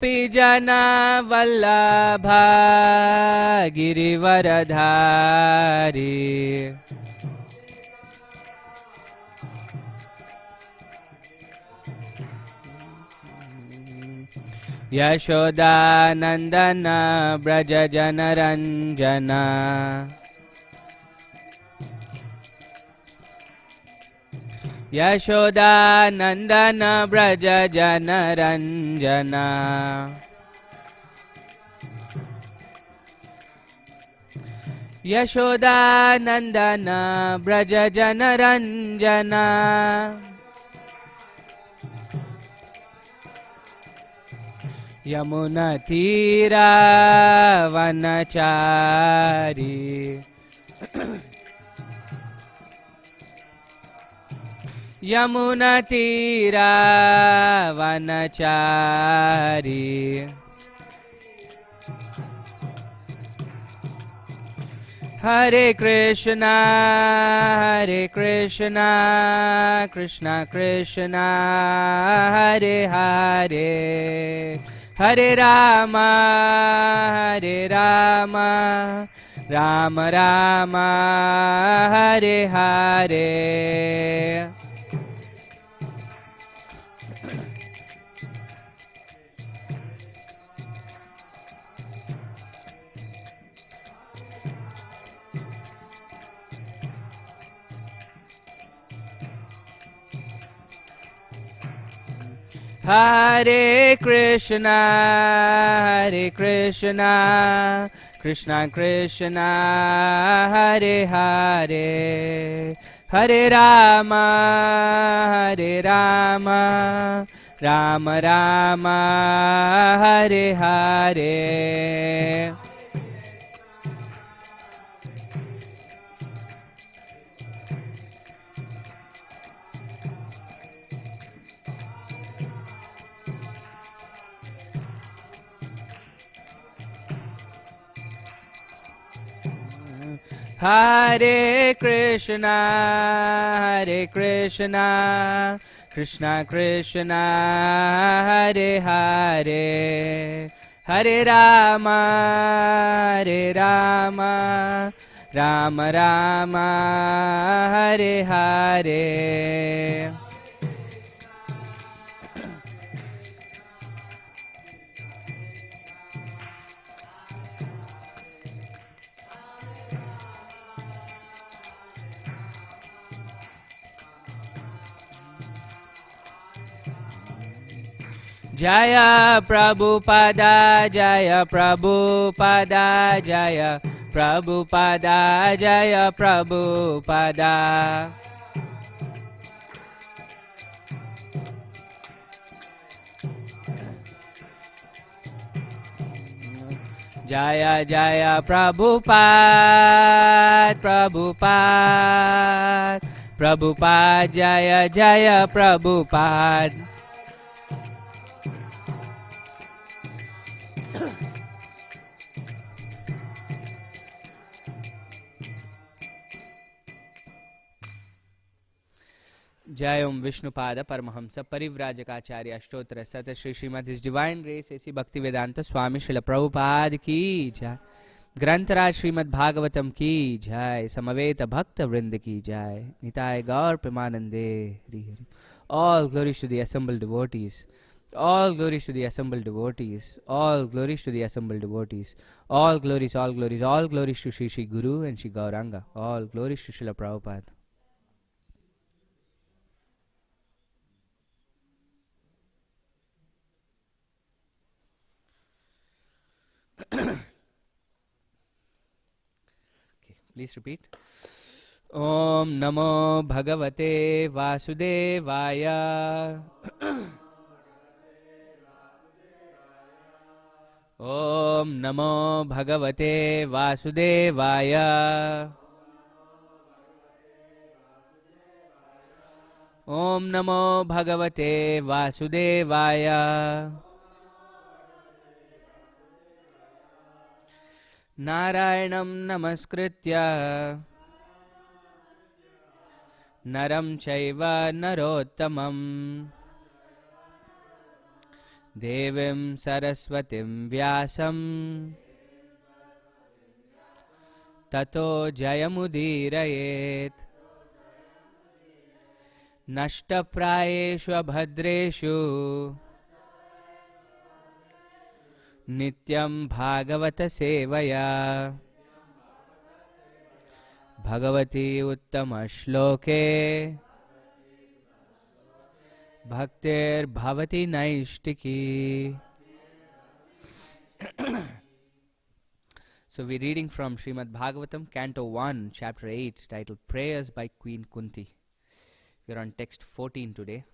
जना वल्लभा गिरिवरधारी यशोदानंदन ब्रज जनरंजना यशोदानंदन ब्रज जनरंजना यशोदानंदन ब्रज जनरंजना यमुना तीरा वनचारी यमुना तीरा वनचारी हरे कृष्णा कृष्णा कृष्णा हरे हरे हरे राम राम राम हरे हरे हरे कृष्णा कृष्णा कृष्णा हरे हरे हरे राम राम राम हरे हरे हरे कृष्णा कृष्णा कृष्णा हरे हरे हरे राम राम राम हरे हरे जय प्रभुपादा जय प्रभुपादा जय प्रभुपादा जय प्रभुपादा जय जय प्रभुपाद प्रभुपाद प्रभुपाद जय जय प्रभुपाद जय ओम Vishnupad Paramhans Parivrajakacharya Ashtottara Sata Shri Srimad his divine grace A C Bhakti वेदांत स्वामी श्रील प्रभुपाद की जय। ग्रंथराज श्रीमद् भागवतम की जय। समवेत भक्त वृंद की जय। निताय गौर प्रेमानंदे Hari Hari. All glories to the assembled devotees. All glories to the assembled devotees. All glories to the assembled devotees. All glories, all glories, all glories to Shri Shri Guru and Shri Gauranga. All glories to Srila Prabhupada. Please repeat. Om Namo Bhagavate Vasudevaya. Om Namo Bhagavate Vasudevaya. Om Namo Bhagavate Vasudevaya. Narayanam Namaskritya Naram Chaiva Narottamam Devim Saraswatim Vyasam Tato Jayamudirayet Nashtaprayeshu Abhadreshu Nityam Bhagavata Sevaya Bhagavati Uttama Shloke Bhaktir Bhavati Naishtiki. So we're reading from Srimad Bhagavatam, Canto 1, Chapter 8, titled Prayers by Queen Kunti. We're on text 14 today.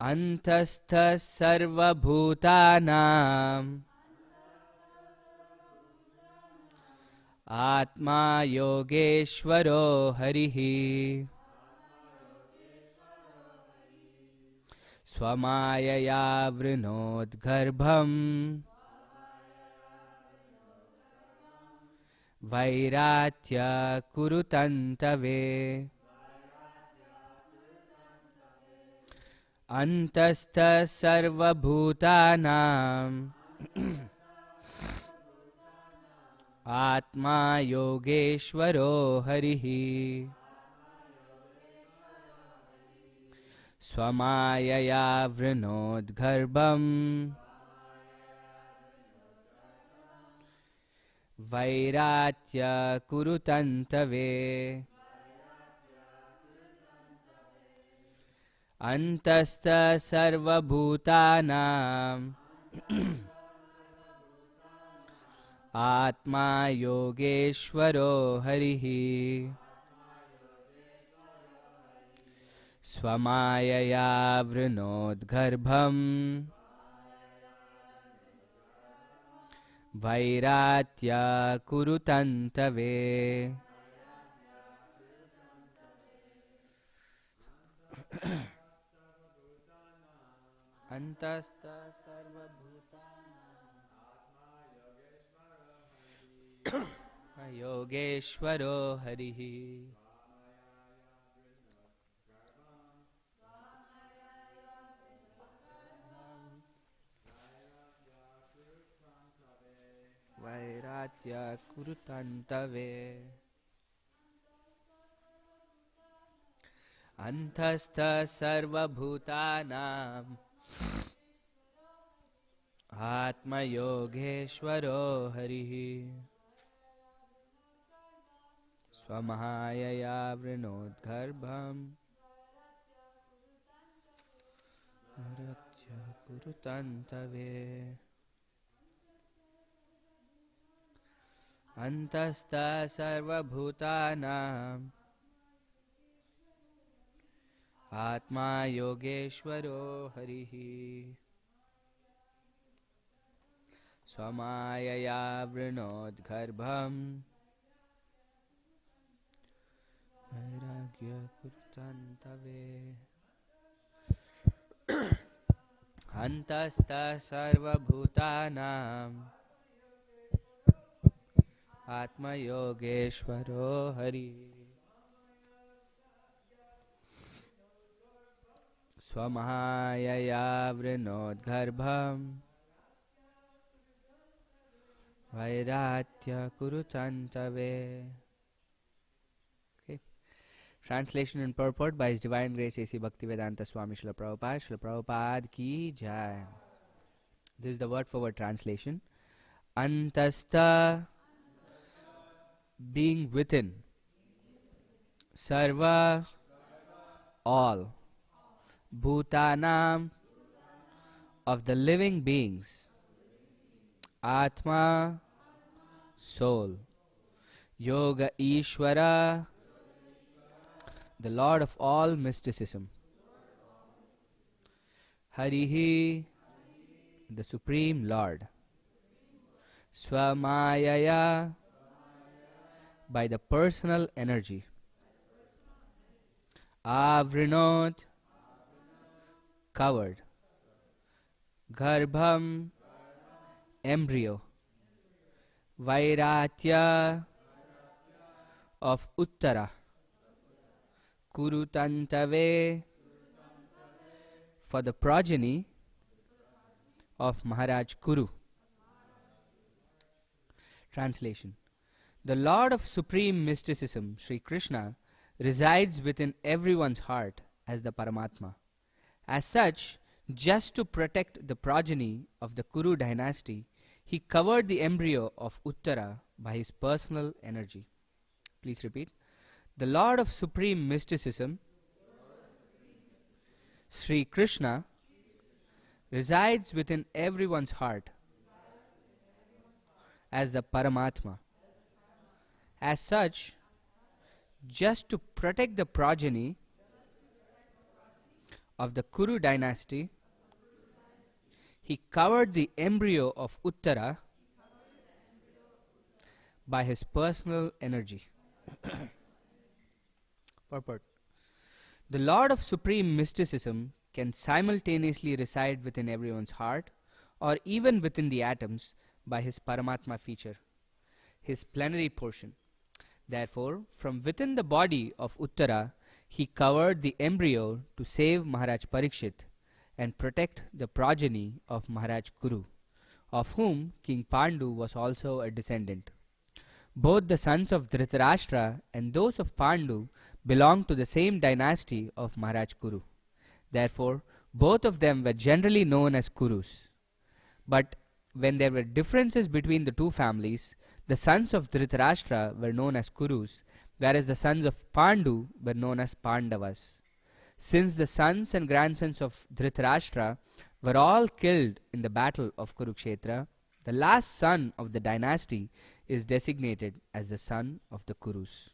Antastha sarva bhutanam Atma Yogeshwaro Harihi Swamayaya Vrinod Garbham Vairatya Kurutantave Antastha Sarva Bhutanam Atma Yogeshwaro Harihi Swamayaya Vrinod Garbham Vairatya Kurutantave Antastha Sarva Bhutanam Atma Yogeshwaro Harihi Swamayaya Vrinod Garbham Vairatya Kurutantave. Antastha sarva bhutana Yogeshwaro Harihi Vairatya Kurutantave Antastha sarva bhutanam Atma Yogeshwaro Harihi Swamahayaya Vrinod Garbham Vairatya Kurutantave Antastha sarva bhutanam Atma Yogeshwaro Harihi Swamayaya Vrinod Garbham Vairagya Kurutantave Antastha sarva bhutanam Atma Yogeshwaro Hari Swamahayaya Vrinod Garbham Vairatya Kurutantave. Okay. Translation and purport by His Divine Grace A.C. Bhaktivedanta Swami Srila Prabhupada. Srila Prabhupada ki jai. This is the word for word translation. Antastha, being within. Sarva, all. Bhutanam, of the living beings. Atma, soul. Yoga Ishvara, the Lord of all mysticism. Harihi, the Supreme Lord. Swamayaya, by the personal energy. Avrinot, covered. Garbham, embryo. Vairatya, of Uttara. Kurutantave, for the progeny of Maharaj Kuru. Translation. The Lord of Supreme Mysticism, Sri Krishna, resides within everyone's heart as the Paramatma. As such, just to protect the progeny of the Kuru dynasty, he covered the embryo of Uttara by his personal energy. Please repeat. The Lord of Supreme Mysticism, Sri Krishna, resides within everyone's heart as the Paramatma. As such, just to protect the progeny of the Kuru dynasty, he covered the embryo of Uttara by his personal energy. Purport. The Lord of Supreme Mysticism can simultaneously reside within everyone's heart or even within the atoms by his Paramatma feature, his plenary portion. Therefore, from within the body of Uttara, he covered the embryo to save Maharaj Parikshit and protect the progeny of Maharaj Kuru, of whom King Pandu was also a descendant. Both the sons of Dhritarashtra and those of Pandu belonged to the same dynasty of Maharaj Kuru. Therefore, both of them were generally known as Kurus. But when there were differences between the two families, the sons of Dhritarashtra were known as Kurus, whereas the sons of Pandu were known as Pandavas. Since the sons and grandsons of Dhritarashtra were all killed in the battle of Kurukshetra, the last son of the dynasty is designated as the son of the Kurus.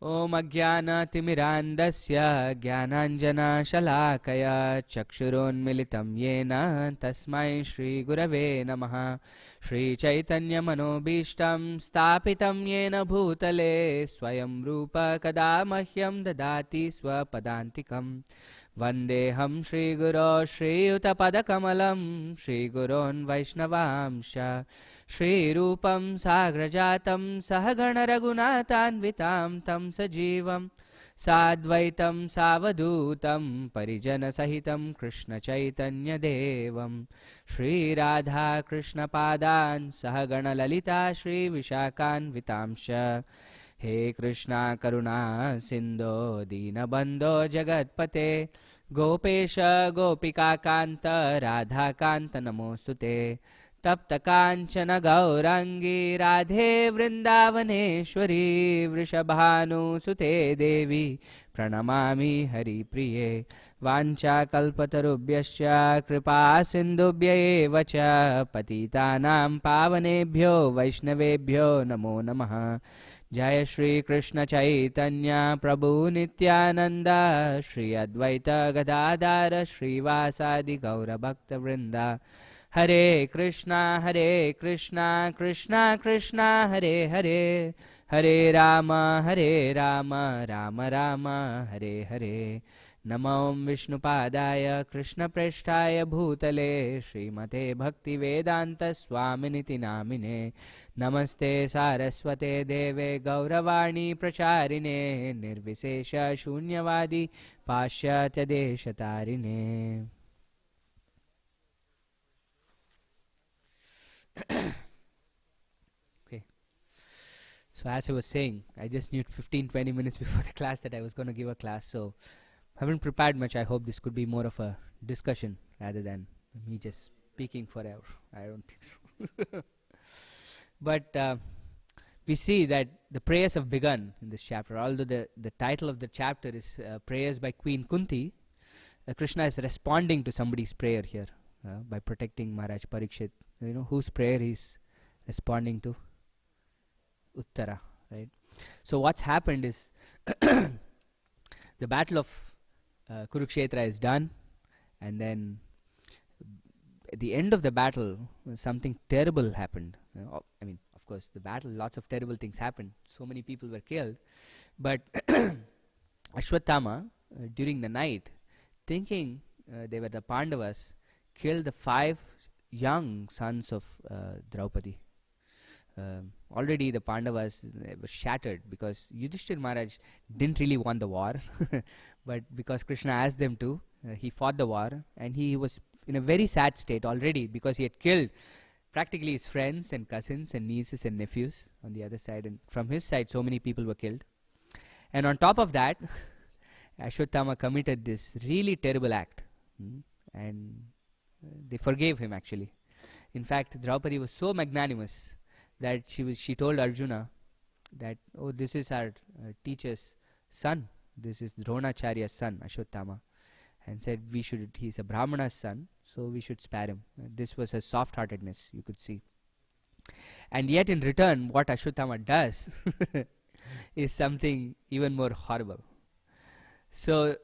Om Ajnana Timirandasya Jnananjana Shalakaya Chakshurunmilitam Yena Tasmai Shri Gurave Namaha Shri Chaitanya Manobishtam Stapitam Yena Bhutale Swayam Rupa Kada Mahyam Dadati Swapadantikam Vandeham Shri Guru Shri Utapadakamalam Shri Gurun Vaishnavamsha Shri Rupam Sagrajatam Sahagana Raghunathanvitam Tam Sajivam Sadvaitam Savadutam Parijana Sahitam Krishna Chaitanya Devam Shri Radha Krishna Padan Sahagana Lalita Shri Vishakan Vitamsha He Krishna Karuna Sindho Dinabandho Jagatpate Gopesha Gopika Kanta Radha Kanta Namostute Tapta Kanchana Gaurangi Radhe Vrindavaneshwari Vrishabhanu Sute Devi Pranamami Hari Priye Vancha Kalpatarubhyasya Kripa Sindhubhya Evacha Patitanam Pavanebhyo Vaishnavebhyo Namo Namaha Jaya Shri Krishna Chaitanya Prabhu Nityananda Shri Advaita Gadadara Shri Vasadi Gaura Bhakta Vrinda Hare Krishna Krishna Krishna Hare Hare Hare Rama Rama Rama Hare Hare Namo Vishnupadaya Krishna Preshtaya Bhutale Srimate Bhakti Vedanta Swaminiti Namine Namaste Saraswate Deve Gauravani Pracharine Nirvisesha Shunyavadi Pashyatya Deshatarine. Okay. So as I was saying, I just knew 15-20 minutes before the class that I was going to give a class, so haven't prepared much. I hope this could be more of a discussion rather than me just speaking forever. I don't think so. But we see that the prayers have begun in this chapter. Although the title of the chapter is Prayers by Queen Kunti, Krishna is responding to somebody's prayer here by protecting Maharaj Parikshit. You know whose prayer he's responding to? Uttara, right? So what's happened is the battle of Kurukshetra is done, and then at the end of the battle something terrible happened. I mean, of course, the battle, lots of terrible things happened. So many people were killed, but Ashwatthama during the night, thinking they were the Pandavas, killed the 5 young sons of Draupadi. Already the Pandavas were shattered because Yudhishthir Maharaj didn't really want the war, but because Krishna asked them to, he fought the war, and he was in a very sad state already because he had killed practically his friends and cousins and nieces and nephews on the other side, and from his side so many people were killed. And on top of that, Ashwatthama committed this really terrible act, and they forgave him actually. In fact, Draupadi was so magnanimous that she told Arjuna that, oh, this is our teacher's son, this is Dronacharya's son, Ashwatthama, and said he's a Brahmana's son, so we should spare him. This was her soft-heartedness, you could see. And yet in return, what Ashwatthama does is something even more horrible. So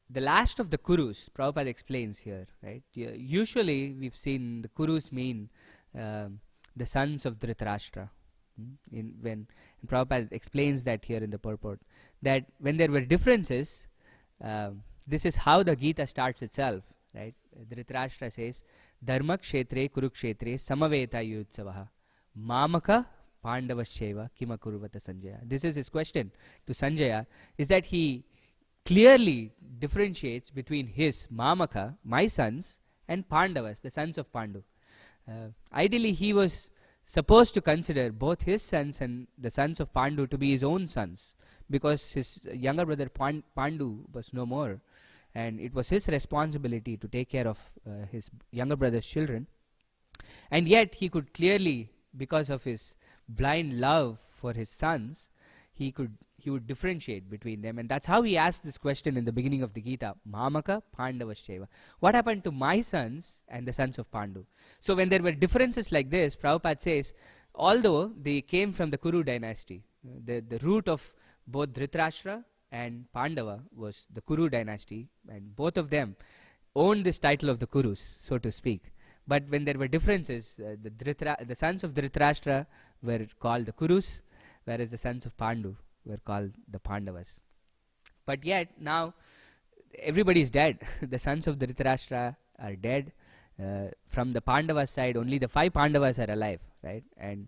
the last of the Kurus, Prabhupada explains here, right? Usually we've seen the Kurus mean the sons of Dhritarashtra. And Prabhupada explains that here in the purport, that when there were differences, this is how the Gita starts itself, right? Dhritarashtra says, Dharma kshetre kurukshetre samaveta yutsavaha mamaka pandavasyeva kima kurvata Sanjaya. This is his question to Sanjaya, is that he clearly differentiates between his mamaka, my sons, and Pandavas, the sons of Pandu. Ideally, he was supposed to consider both his sons and the sons of Pandu to be his own sons, because his younger brother Pandu was no more, and it was his responsibility to take care of his younger brother's children. And yet he could clearly, because of his blind love for his sons, he would differentiate between them, and that's how he asked this question in the beginning of the Gita, Mamaka Pandavasyeva. What happened to my sons and the sons of Pandu? So when there were differences like this, Prabhupada says, although they came from the Kuru dynasty, the root of both Dhritarashtra and Pandava was the Kuru dynasty, and both of them owned this title of the Kurus, so to speak. But when there were differences, the sons of Dhritarashtra were called the Kurus, whereas the sons of Pandu were called the Pandavas. But yet now everybody is dead. The sons of Dhritarashtra are dead. From the Pandava side, only the 5 Pandavas are alive, right? And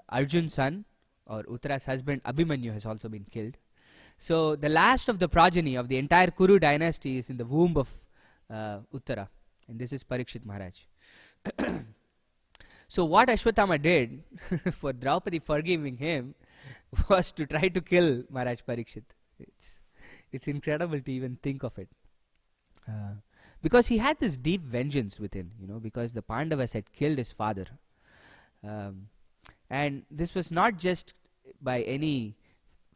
Arjun's son, or Uttara's husband, Abhimanyu, has also been killed. So the last of the progeny of the entire Kuru dynasty is in the womb of Uttara, and this is Parikshit Maharaj. So what Ashwatthama did for Draupadi forgiving him was to try to kill Maharaj Parikshit. It's incredible to even think of it. Because he had this deep vengeance within, because the Pandavas had killed his father. And this was not just by any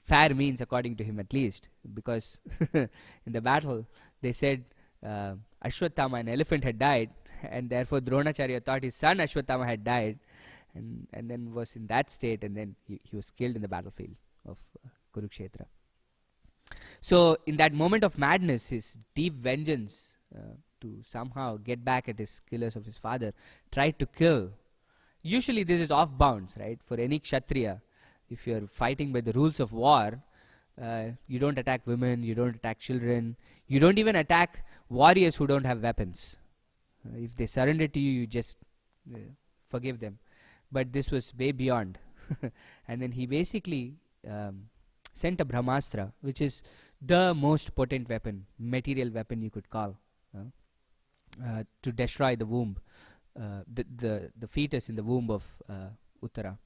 fair means, according to him at least, because in the battle they said Ashwatthama, an elephant, had died, and therefore Dronacharya thought his son Ashwatthama had died, and then was in that state, and then he was killed in the battlefield of Kurukshetra. So in that moment of madness, his deep vengeance to somehow get back at his killers of his father, tried to kill. Usually this is off bounds, right? For any Kshatriya, if you're fighting by the rules of war, you don't attack women, you don't attack children, you don't even attack warriors who don't have weapons. If they surrender to you, you just forgive them. But this was way beyond. And then he basically sent a Brahmastra, which is the most potent weapon, material weapon you could call, to destroy the womb, the fetus in the womb of Uttara.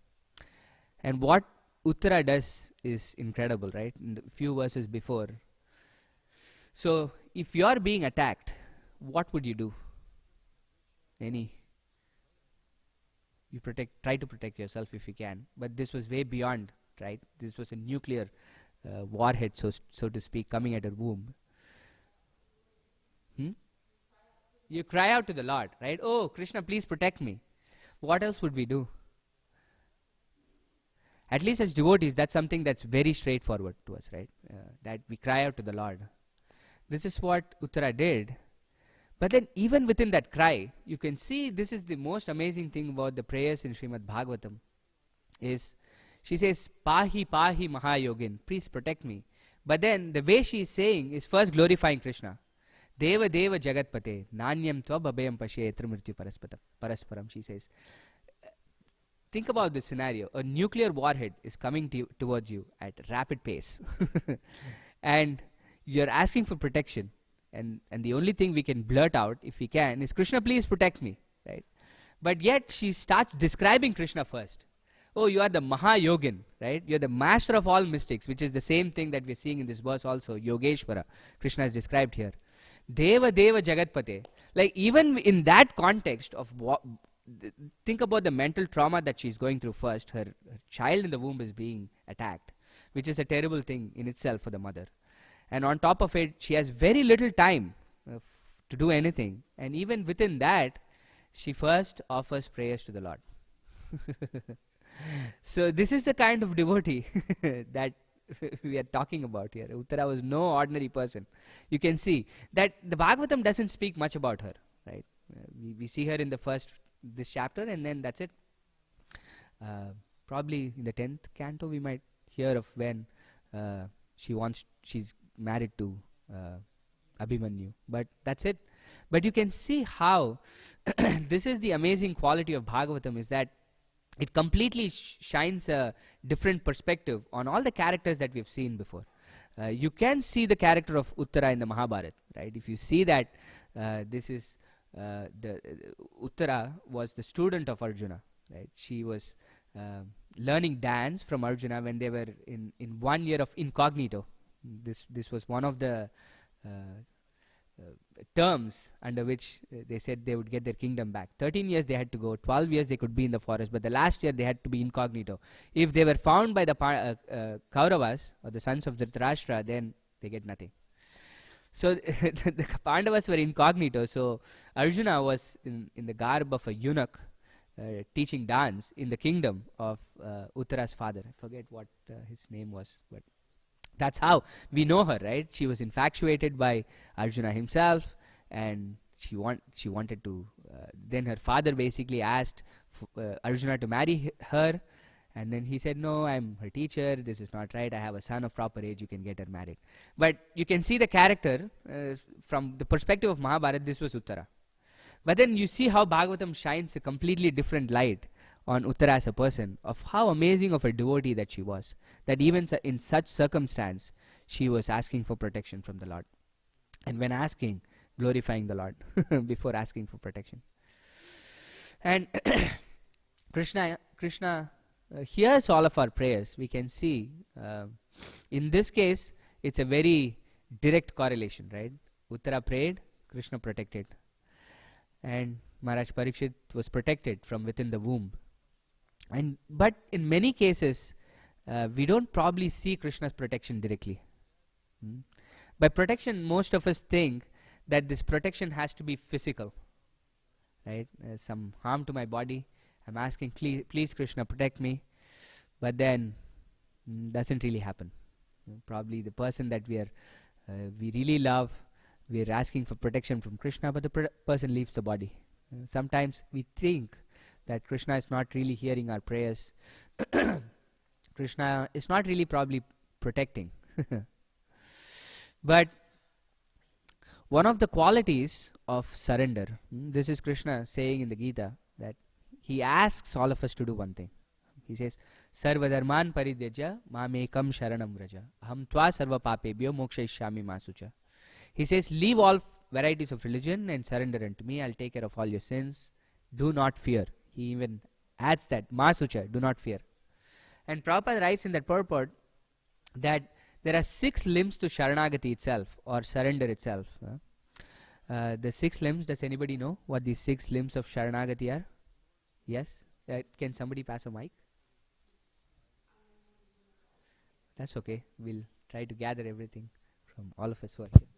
And what Uttara does is incredible, right? In the few verses before. So if you are being attacked, what would you do? You try to protect yourself if you can, but this was way beyond, right? This was a nuclear warhead, so to speak, coming at her womb. You cry out to the Lord, right? Oh, Krishna, please protect me. What else would we do? At least as devotees, that's something that's very straightforward to us, right? That we cry out to the Lord. This is what Uttara did. But then even within that cry, you can see this is the most amazing thing about the prayers in Srimad Bhagavatam, is she says, Pahi Pahi Mahayogin, please protect me. But then the way she is saying is first glorifying Krishna. Deva Deva Jagatpate, Nanyam Tva Babhayam Pashe Trimurti Parasparam, she says. think about this scenario. A nuclear warhead is coming towards you at rapid pace. And you're asking for protection. And the only thing we can blurt out, if we can, is, Krishna, please protect me. Right? But yet she starts describing Krishna first. Oh, you are the Mahayogin, right? You're the master of all mystics, which is the same thing that we're seeing in this verse also. Yogeshwara, Krishna is described here. Deva Deva Jagatpate. Like, even in that context of think about the mental trauma that she's going through first. Her child in the womb is being attacked, which is a terrible thing in itself for the mother. And on top of it, she has very little time to do anything. And even within that, she first offers prayers to the Lord. So this is the kind of devotee that we are talking about here. Uttara was no ordinary person. You can see that the Bhagavatam doesn't speak much about her, right? We see her in this chapter, and then that's it. Probably in the 10th canto we might hear of when she's married to Abhimanyu, but that's it. But you can see how this is the amazing quality of Bhagavatam, is that it completely shines a different perspective on all the characters that we've seen before. You can see the character of Uttara in the Mahabharata, right? If you see that Uttara was the student of Arjuna, right? She was learning dance from Arjuna when they were in 1 year of incognito. This was one of the terms under which they said they would get their kingdom back. 13 years they had to go, 12 years they could be in the forest, but the last year they had to be incognito. If they were found by the Kauravas, or the sons of Dhritarashtra, then they get nothing. So the Pandavas were incognito, so Arjuna was in the garb of a eunuch, teaching dance in the kingdom of Uttara's father. I forget what his name was, but that's how we know her, right? She was infatuated by Arjuna himself, and she wanted to. Then her father basically asked Arjuna to marry her, and then he said, "No, I'm her teacher. This is not right. I have a son of proper age. You can get her married." But you can see the character from the perspective of Mahabharata. This was Uttara. But then you see how Bhagavatam shines a completely different light on Uttara as a person, of how amazing of a devotee that she was, that even in such circumstance she was asking for protection from the Lord, and when asking, glorifying the Lord before asking for protection. And Krishna hears all of our prayers. We can see in this case it's a very direct correlation, right? Uttara prayed, Krishna protected, and Maharaj Parikshit was protected from within the womb. But in many cases, we don't probably see Krishna's protection directly. By protection, most of us think that this protection has to be physical, right? Some harm to my body, I'm asking, please Krishna, protect me. But then, doesn't really happen. Probably the person that we really love, we are asking for protection from Krishna, but the person leaves the body. Sometimes we think that Krishna is not really hearing our prayers. Krishna is not really probably protecting. But one of the qualities of surrender, this is Krishna saying in the Gita, that he asks all of us to do one thing. He says, Sarva dharman paridyaja mamekam sharanam vraja aham tva sarva papebhyo mokshayishyami masucha. He says, leave all varieties of religion and surrender unto me. I'll take care of all your sins. Do not fear. He even adds that, masucha, do not fear. And Prabhupada writes in that purport that there are 6 limbs to Sharanagati itself, or surrender itself. The 6 limbs, does anybody know what these 6 limbs of Sharanagati are? Yes? Can somebody pass a mic? That's okay. We'll try to gather everything from all of us who are here.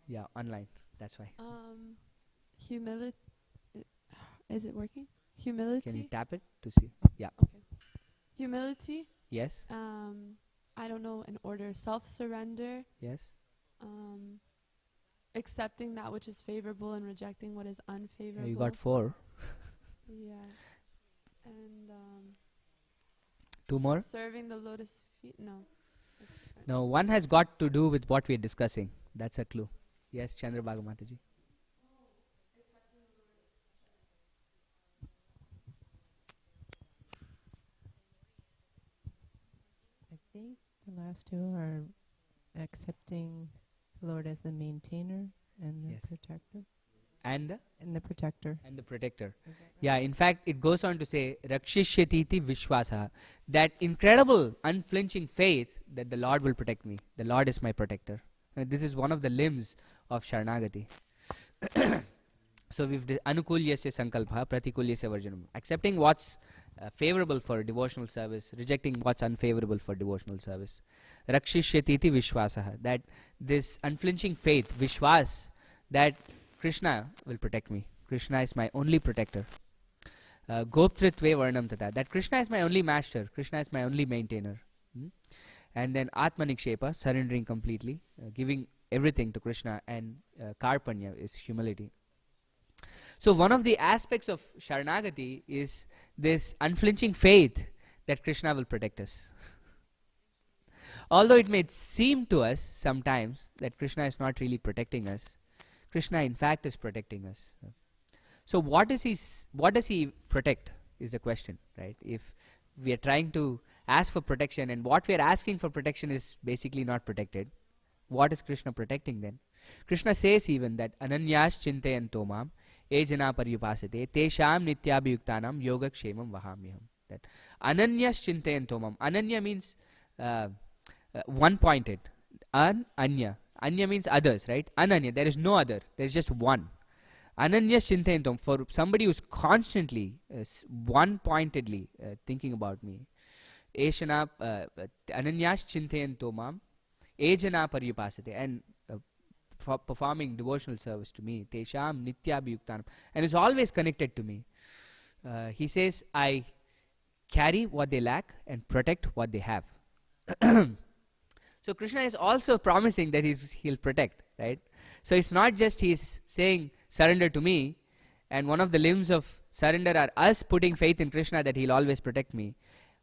Yeah, online. That's why. Humility. Is it working? Humility. Can you tap it to see? Yeah. Okay. Humility. Yes. I don't know, in order. Self-surrender. Yes. Accepting that which is favorable and rejecting what is unfavorable. You got 4. Yeah. And 2 more? serving the lotus feet. No. No, one has got to do with what we are discussing. That's a clue. Yes, Chandrabhaga Mataji. think the last two are accepting the Lord as the maintainer and the Yes. protector. And the And the protector. protector. Is that right? Yeah, in fact, it goes on to say, Rakshishyatiti Vishwasa, that incredible, unflinching faith that the Lord will protect me. The Lord is my protector. This is one of the limbs of Sharanagati. So we've Anukulyasya Sankalpa, Pratikulyasya Varjanam. Accepting what's favorable for devotional service, rejecting what's unfavorable for devotional service. Rakshishyatiti Vishwasa, that this unflinching faith, Vishwas, that Krishna will protect me. Krishna is my only protector. Goptritve Varnam Tata, that Krishna is my only master. Krishna is my only maintainer. And then Atmanikshepa, surrendering completely, giving everything to Krishna, and Karpanya is humility. So one of the aspects of Sharanagati is this unflinching faith that Krishna will protect us. Although it may seem to us sometimes that Krishna is not really protecting us, Krishna in fact is protecting us. So what does he protect is the question, right? If we are trying to ask for protection and what we are asking for protection is basically not protected, what is Krishna protecting then? Krishna says even that Ananyas Chintayanto Mam Ejana Paryupasate Tesham Nityabhiyuktanam Yogakshemam Vahamyaham. That Ananyas Chintayanto Mam. Ananya means one-pointed. Anya. Anya means others, right? Ananya, there is no other. There is just one. Ananyas Chintayantam, for somebody who's constantly, one-pointedly thinking about me. Eshana Ananyas Chintayanto Mam Ejana Paryupasate, and for performing devotional service to me, Tesham Nityabhiyuktanam, and is always connected to me. He says, I carry what they lack and protect what they have. So Krishna is also promising that he'll protect, right? So it's not just he's saying, surrender to me, and one of the limbs of surrender are us putting faith in Krishna that he'll always protect me.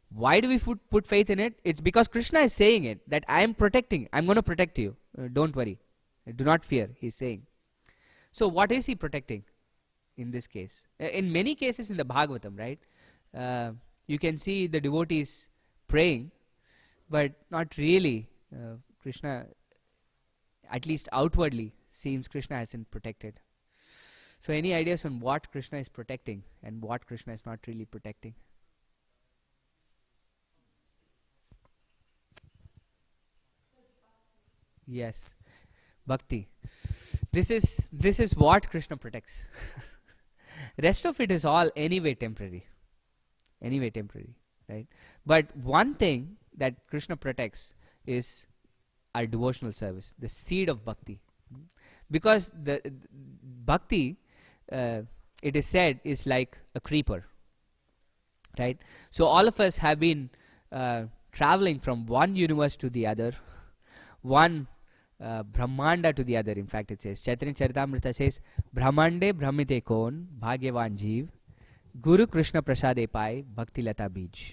Why do we put faith in it? It's because Krishna is saying it, that I'm going to protect you. Don't worry. Do not fear, he's saying. So what is he protecting in this case? In many cases in the Bhagavatam, right? You can see the devotees praying, but not really. Krishna, at least outwardly, seems Krishna hasn't protected. So any ideas on what Krishna is protecting and what Krishna is not really protecting? Yes, bhakti. This is what Krishna protects. Rest of it is all anyway temporary, right? But one thing that Krishna protects is our devotional service, the seed of bhakti, because the bhakti, it is said, is like a creeper, right? So all of us have been traveling from one universe to the other, one Brahmanda to the other. In fact, it says, Chaitanya Charitamrita says, Brahmande Brahmite Kon Bhagyavan Jeev Guru Krishna Prasade Pai Bhakti Lata Bij.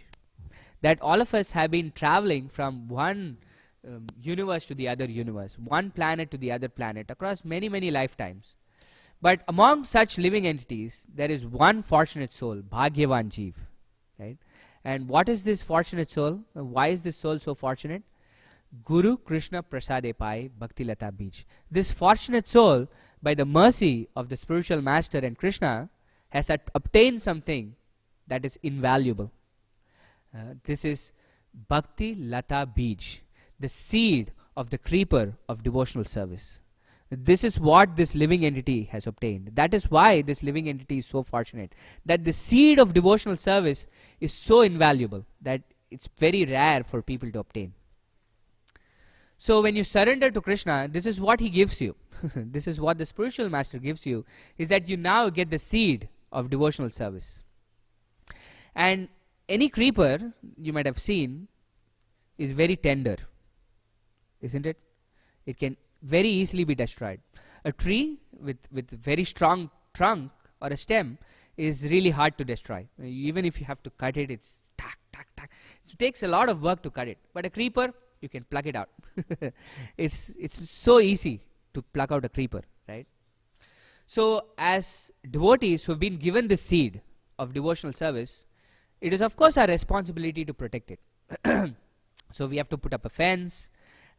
That all of us have been traveling from one universe to the other universe, one planet to the other planet, across many, many lifetimes. But among such living entities, there is one fortunate soul, Bhagyavan Jeev, right? And what is this fortunate soul? Why is this soul so fortunate? Guru Krishna Prasade Pai Bhakti Lata Bij. This fortunate soul, by the mercy of the spiritual master and Krishna, has obtained something that is invaluable. This is Bhakti Lata Bij, the seed of the creeper of devotional service. This is what this living entity has obtained. That is why this living entity is so fortunate, that the seed of devotional service is so invaluable that it's very rare for people to obtain. So when you surrender to Krishna, this is what he gives you. This is what the spiritual master gives you, is that you now get the seed of devotional service. And any creeper, you might have seen, is very tender, isn't it? It can very easily be destroyed. A tree with very strong trunk or a stem is really hard to destroy. Even if you have to cut it, it's tack, tack, tack. It takes a lot of work to cut it. But a creeper, you can pluck it out. It's so easy to pluck out a creeper, right? So as devotees who have been given the seed of devotional service, it is of course our responsibility to protect it. So we have to put up a fence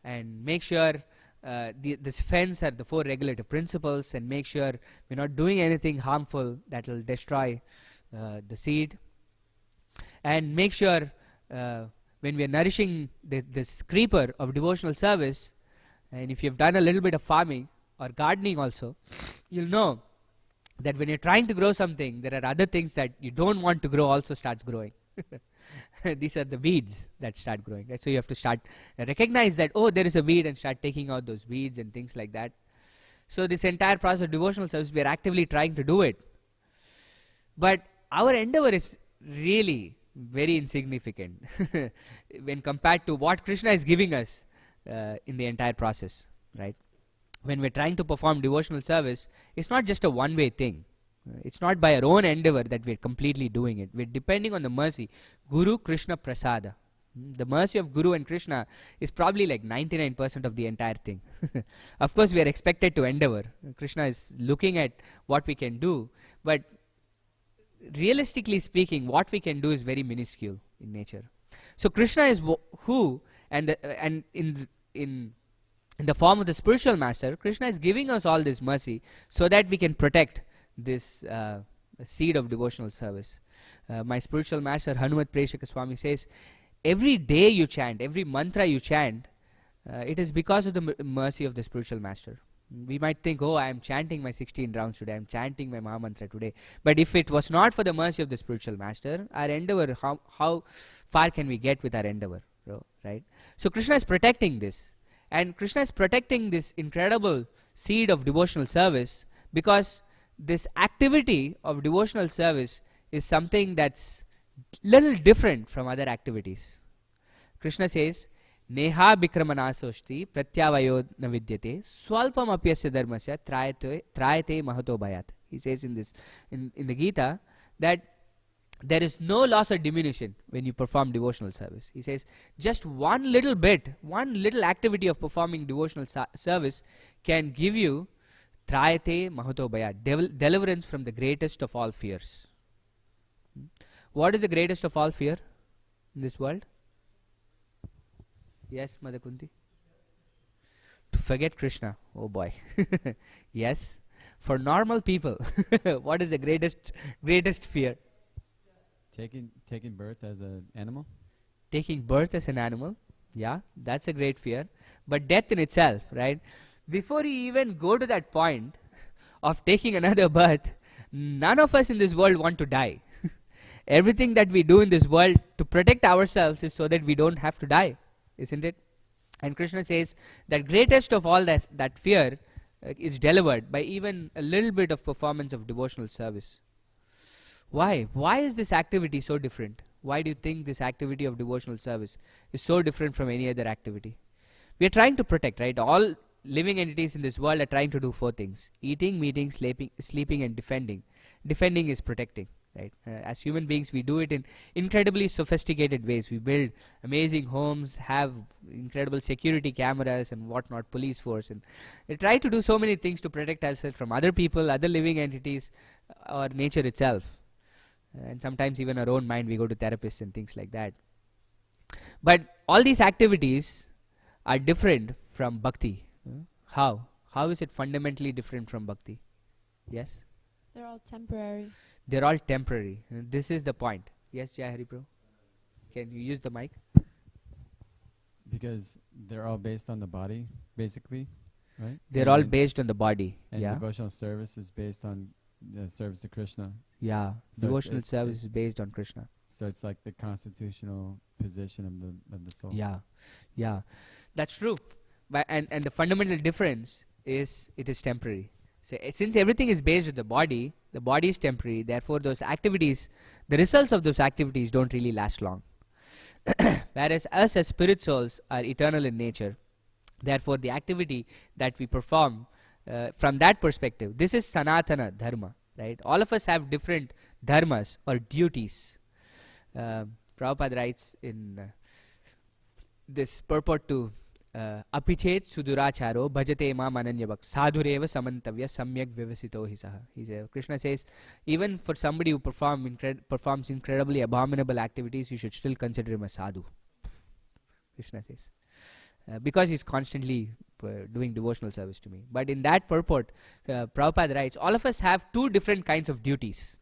and make sure this fence are the 4 regulative principles, and make sure we're not doing anything harmful that will destroy the seed, and make sure when we are nourishing this creeper of devotional service, and if you've done a little bit of farming or gardening also, you'll know that when you're trying to grow something, there are other things that you don't want to grow also starts growing. These are the weeds that start growing, right? So you have to start recognize that, oh, there is a weed, and start taking out those weeds and things like that. So this entire process of devotional service, we are actively trying to do it. But our endeavor is really very insignificant when compared to what Krishna is giving us in the entire process, right? When we're trying to perform devotional service, it's not just a one-way thing. It's not by our own endeavor that we're completely doing it. We're depending on the mercy. Guru, Krishna, Prasada. The mercy of Guru and Krishna is probably like 99% of the entire thing. Of course, we are expected to endeavor. Krishna is looking at what we can do, but realistically speaking, what we can do is very minuscule in nature. So Krishna is who, and in the form of the spiritual master, Krishna is giving us all this mercy so that we can protect this seed of devotional service. My spiritual master Hanumat Preshaka Swami says, every day you chant, every mantra you chant, it is because of the mercy of the spiritual master. We might think, oh, I am chanting my 16 rounds today, I am chanting my Mahamantra today. But if it was not for the mercy of the spiritual master, our endeavor, how far can we get with our endeavor, right? So Krishna is protecting this. And Krishna is protecting this incredible seed of devotional service, because this activity of devotional service is something that's little different from other activities. Krishna says, Neha Bikramanasoshti Pratyavayo Navidyate Swalpam Apyasya Dharmasya Trayate Mahato Bhayat. He says in the Gita that there is no loss or diminution when you perform devotional service. He says just one little bit, one little activity of performing devotional service can give you Trayate Mahato Bhayat, deliverance from the greatest of all fears. What is the greatest of all fear in this world? Yes, Mother Kunti? To forget Krishna. Oh boy. Yes. For normal people, what is the greatest fear? Taking birth as an animal? Taking birth as an animal. Yeah, that's a great fear. But death in itself, right? Before you even go to that point of taking another birth, none of us in this world want to die. Everything that we do in this world to protect ourselves is so that we don't have to die, isn't it? And Krishna says that greatest of all that fear is delivered by even a little bit of performance of devotional service. Why? Why is this activity so different? Why do you think this activity of devotional service is so different from any other activity? We are trying to protect, right? All living entities in this world are trying to do 4 things: eating, meeting, sleeping, and defending. Defending is protecting, right? As human beings, we do it in incredibly sophisticated ways. We build amazing homes, have incredible security cameras and whatnot, police force, and we try to do so many things to protect ourselves from other people, other living entities, or nature itself. And sometimes even our own mind, we go to therapists and things like that. But all these activities are different from bhakti. How? How is it fundamentally different from bhakti? Yes? They're all temporary. They're all temporary. This is the point. Yes, Jai Hari Bro? Can you use the mic? Because they're all based on the body, basically, right? They're all based on the body. And Yeah. devotional service is based on the service to Krishna. Yeah. So Devotional service is based on Krishna. So it's like the constitutional position of the soul. Yeah. Yeah. That's true. But and the fundamental difference is it is temporary. So since everything is based on the body is temporary, therefore those activities, the results of those activities don't really last long. Whereas us as spirit souls are eternal in nature, therefore the activity that we perform from that perspective, this is Sanatana Dharma, right? All of us have different dharmas or duties. Prabhupada writes in this purport to Apichet Suduracharo Bhajate Ma Mananyavak Sadhureva Samantavya Samyak Vivasito Hisaha. Krishna says, even for somebody who performs incredibly abominable activities, you should still consider him a sadhu. Krishna says. Because he's constantly doing devotional service to me. But in that purport, Prabhupada writes, all of us have two different kinds of duties.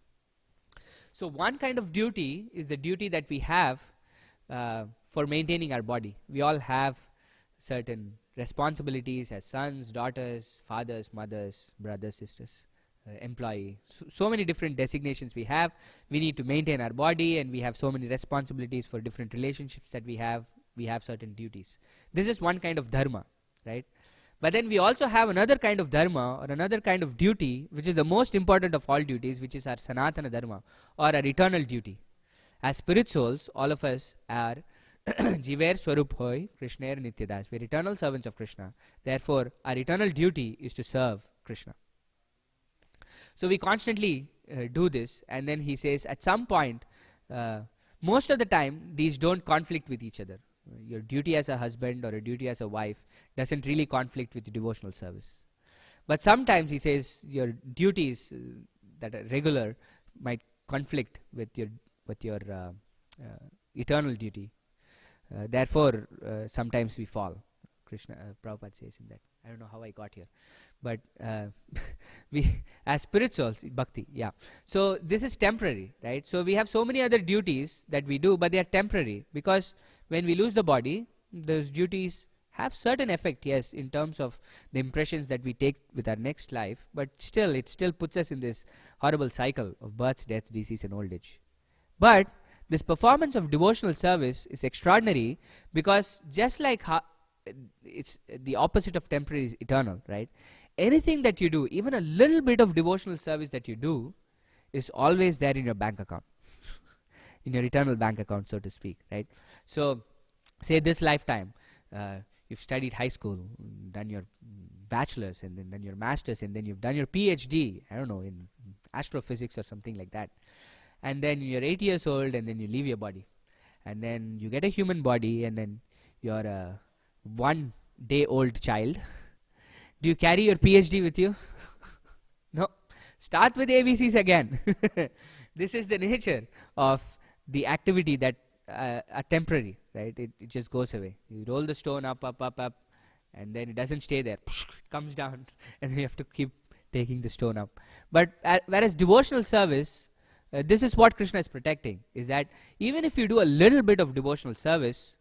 So one kind of duty is the duty that we have for maintaining our body. We all have certain responsibilities as sons, daughters, fathers, mothers, brothers, sisters, employee. So many different designations we have. We need to maintain our body, and we have so many responsibilities for different relationships that we have. We have certain duties. This is one kind of dharma, right? But then we also have another kind of dharma or another kind of duty, which is the most important of all duties, which is our Sanatana dharma or our eternal duty. As spirit souls, all of us are Jiver Swarup Hoy, Krishnair Nityadas. We are eternal servants of Krishna. Therefore, our eternal duty is to serve Krishna. So we constantly do this, and then he says at some point, most of the time, these don't conflict with each other. Your duty as a husband or a duty as a wife doesn't really conflict with eternal service. But sometimes he says your duties that are regular might conflict with your eternal duty. Therefore, sometimes we fall. Krishna, Prabhupada says in that. I don't know how I got here, but we as spirit souls, bhakti, yeah. So this is temporary, right? So we have so many other duties that we do, but they are temporary, because when we lose the body, those duties have certain effect, yes, in terms of the impressions that we take with our next life, but still, it still puts us in this horrible cycle of birth, death, disease, and old age. But this performance of devotional service is extraordinary, because just like it's the opposite of temporary is eternal, right? Anything that you do, even a little bit of devotional service that you do, is always there in your bank account, in your eternal bank account, so to speak, right? So, say this lifetime, you've studied high school, done your bachelor's, and then done your master's, and then you've done your PhD, I don't know, in astrophysics or something like that. And then you're 8 years old, and then you leave your body. And then you get a human body, and then you're a 1 day old child. Do you carry your PhD with you? No. Start with ABCs again. This is the nature of the activity that are temporary, right? It just goes away. You roll the stone up, and then it doesn't stay there. It comes down, and then you have to keep taking the stone up. But whereas devotional service, this is what Krishna is protecting, is that even if you do a little bit of devotional service,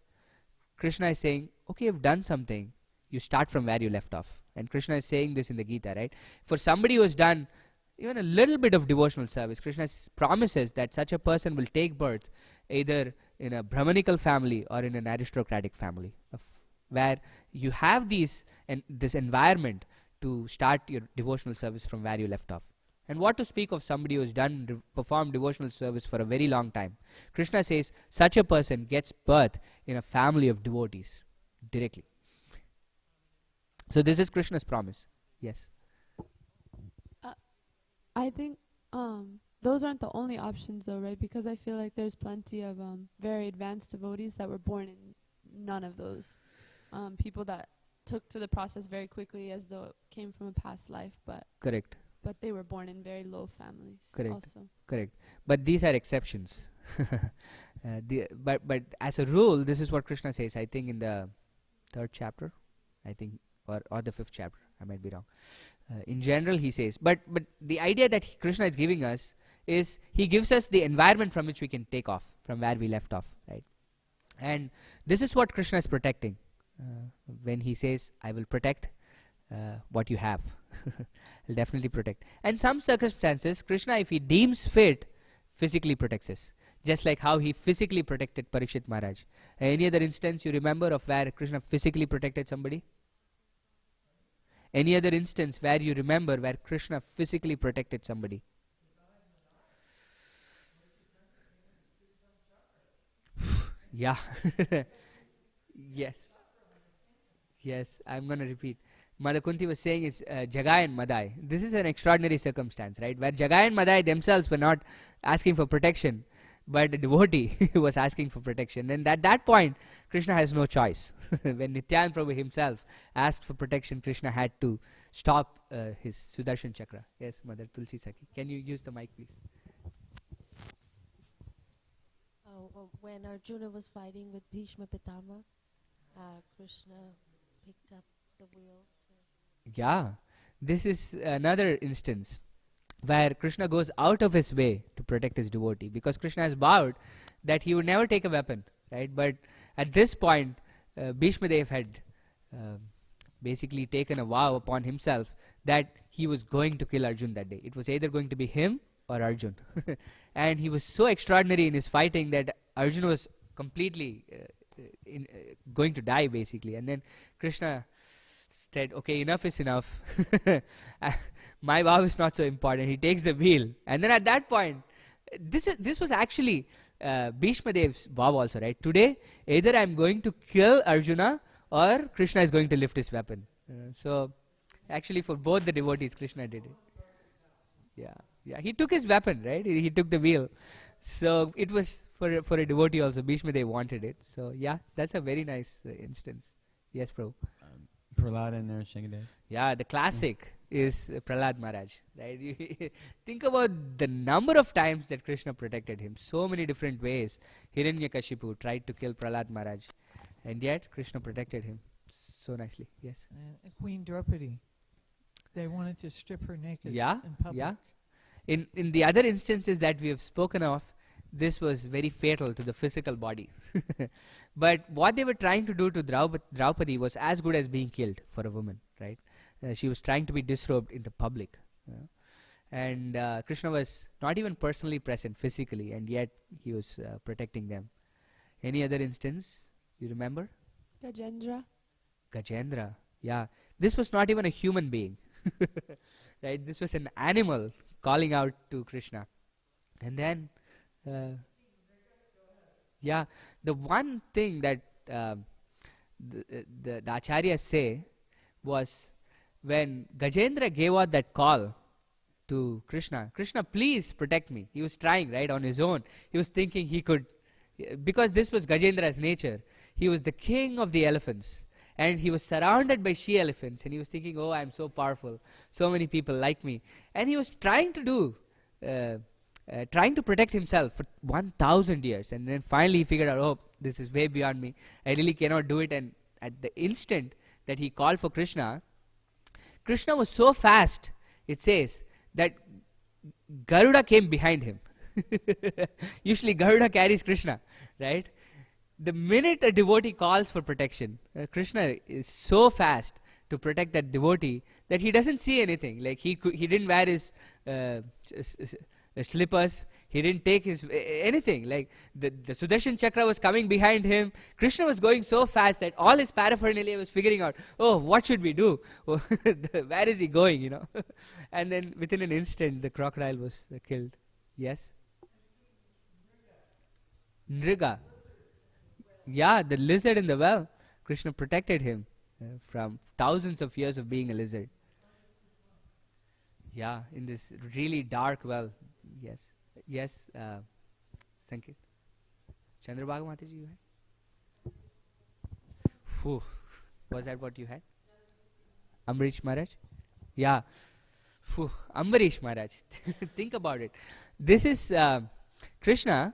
Krishna is saying, okay, you've done something, you start from where you left off. And Krishna is saying this in the Gita, right? For somebody who has done even a little bit of devotional service, Krishna promises that such a person will take birth either in a Brahmanical family or in an aristocratic family, where you have this environment to start your devotional service from where you left off. And what to speak of somebody who has performed devotional service for a very long time? Krishna says such a person gets birth in a family of devotees directly. So this is Krishna's promise. Yes. I think those aren't the only options though, right? Because I feel like there's plenty of very advanced devotees that were born in none of those. People that took to the process very quickly as though it came from a past life, but correct. But they were born in very low families. Correct. Also. Correct. But these are exceptions. But as a rule, this is what Krishna says. I think in the 3rd chapter, I think, or the 5th chapter. I might be wrong. In general, he says. But the idea that Krishna is giving us is he gives us the environment from which we can take off, from where we left off, right? And this is what Krishna is protecting when he says, "I will protect what you have." He'll definitely protect. And some circumstances, Krishna, if he deems fit, physically protects us. Just like how he physically protected Parikshit Maharaj. Any other instance you remember of where Krishna physically protected somebody? Any other instance where you remember where Krishna physically protected somebody? Yeah. Yes. Yes, I'm going to repeat. Mother Kunti was saying it's Jagai and Madai. This is an extraordinary circumstance, right? Where Jagai and Madai themselves were not asking for protection, but the devotee was asking for protection. And at that point, Krishna has no choice. When Nityananda Prabhu himself asked for protection, Krishna had to stop his Sudarshan Chakra. Yes, Mother Tulsi Saki. Can you use the mic, please? When Arjuna was fighting with Bhishma Pitama, Krishna picked up the wheel. Yeah, this is another instance where Krishna goes out of his way to protect his devotee, because Krishna has vowed that he would never take a weapon, right? But at this point, Bhishma Dev had basically taken a vow upon himself that he was going to kill Arjun that day. It was either going to be him or Arjun. And he was so extraordinary in his fighting that Arjun was completely going to die, basically. And then Krishna said, okay, enough is enough. My vow is not so important. He takes the wheel. And then at that point, this was actually Bhishma Dev's vow also, right? Today, either I'm going to kill Arjuna or Krishna is going to lift his weapon. So, actually for both the devotees, Krishna did it. Yeah. He took his weapon, right? He took the wheel. So, it was for a devotee also. Bhishma Dev wanted it. So, yeah, that's a very nice instance. Yes, Prabhu. Prahlad and Narashingadev. Yeah, the classic is Prahlad Maharaj. Right? Think about the number of times that Krishna protected him. So many different ways. Hiranyakashipu tried to kill Prahlad Maharaj, and yet Krishna protected him so nicely. Yes. Queen Draupadi, they wanted to strip her naked Yeah, in public. yeah. In the other instances that we have spoken of, this was very fatal to the physical body. But what they were trying to do to Draupadi was as good as being killed for a woman, right? She was trying to be disrobed in the public. And Krishna was not even personally present physically, and yet he was protecting them. Any other instance you remember? Gajendra. Gajendra, yeah. This was not even a human being. Right? This was an animal calling out to Krishna. And then yeah, the one thing that the acharyas say was, when Gajendra gave out that call to Krishna, Krishna, please protect me. He was trying, right, on his own. He was thinking he could, because this was Gajendra's nature. He was the king of the elephants, and he was surrounded by she-elephants, and he was thinking, oh, I'm so powerful. So many people like me. And he was trying to protect himself for 1,000 years, and then finally he figured out, oh, this is way beyond me. I really cannot do it. And at the instant that he called for Krishna, Krishna was so fast, it says, that Garuda came behind him. Usually Garuda carries Krishna, right? The minute a devotee calls for protection, Krishna is so fast to protect that devotee that he doesn't see anything. Like he didn't wear his slippers, he didn't take his anything. Like the Sudarshan Chakra was coming behind him. Krishna was going so fast that all his paraphernalia was figuring out, oh, what should we do? Where is he going, you know? And then within an instant, the crocodile was killed. Yes? Nriga. Yeah, the lizard in the well. Krishna protected him from thousands of years of being a lizard. Yeah, in this really dark well. Yes. Yes, Sanket. Chandrabhaga Mataji, you had? Phew. Was that what you had? Ambarish Maharaj? Yeah. Phew. Ambarish Maharaj. Think about it. This is Krishna,